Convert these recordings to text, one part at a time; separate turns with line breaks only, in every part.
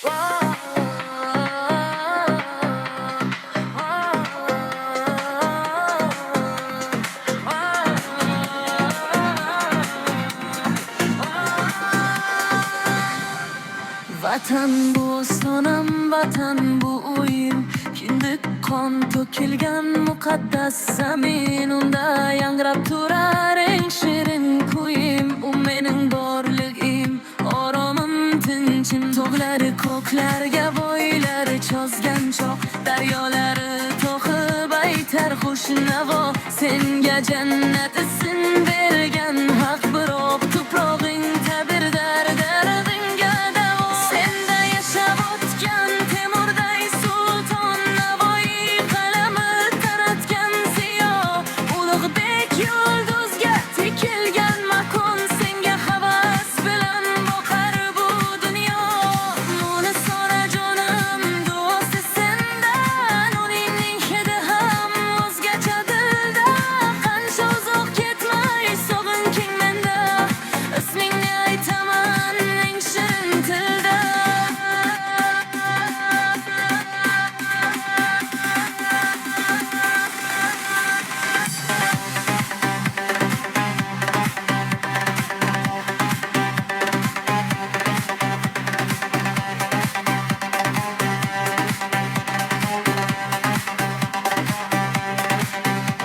Vatan bu sonam, vatan bu uyim. Kindik qon to'kilgan muqaddas zamin. Unda yangrab turar eng shirin kuyim. U mening borligim, oromim, tinchim. Tog'lari ko'klarga bo'ylari chozgan choq, daryolari to'qib aytar xushnaво. Senga jannat isin bergan haq birov, tuprog'ing tabir dardingga davo. Senda yashab o'tgan Temurday sulton, Navoiy qalami taratgan ziyo. Ulug'bek yulduzga tikilgan makon, senga havas bilan boqar bu dunyo. Nuni sora jonim, duosi sendan, uningning hidi ham o'zgacha dilda. Qancha uzoq ketmay sog'inking menda, ismingni aytaman eng shirin tilda.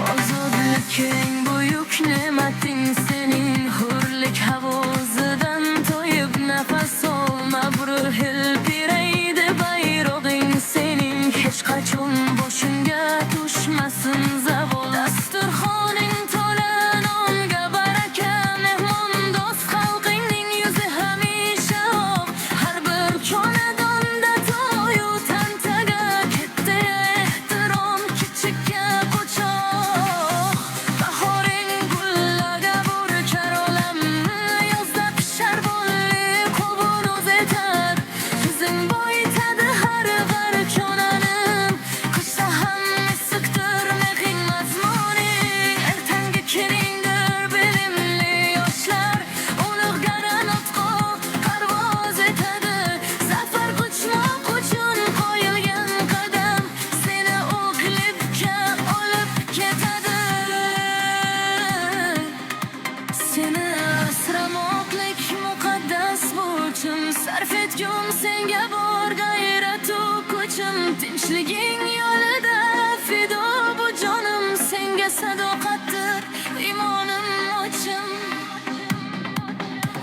Ozodlik eng buyuk ne'mating sening, hurlik havozidan to'yib nafas ol. Mabrur hilpiraydi bayrog'ing sening, hech qachon boshingga tushmasin zavol. Dasturxoning to'la nonga baraka, mehmondo'st xalqingning yuzi hamisha oq. Har bir xonadonda to'yu tantaga, katta ehtirom, kichikka quchoq. Bahoring gullaga burkar olamni, yozda pishar bolli qovun o'z etar. Kuzing boyitadi har g'ar konanim, qishda ham issiqdir mehring mazmuning. Ertangi kuningdir bilimli yoshlar, ulug'gara nutqo parvoz etadi. Zafar quchmoq uchun qo'yilgan qadam, seni o'qlibga olib ketadi. Seni asramoqlik muqaddas burchim, sarf etgum senga bor g'ayratu kuchim. Tinchliging yo'lida fido bu jonim, senga sadoqatdir imonim ochim.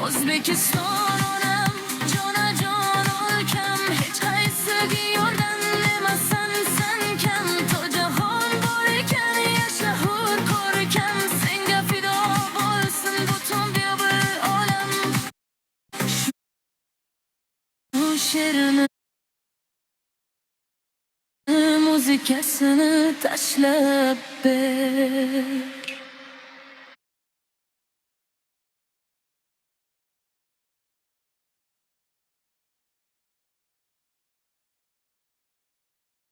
O'zbekiston onam, jonajon o'lkam, hech qaysiga yordam emasan sen kam. To jahon bor ekan, yasha hur ko'rkam, senga fido bo'lsin butun bir olam. Bu she'rni muzikasini tashlab ber.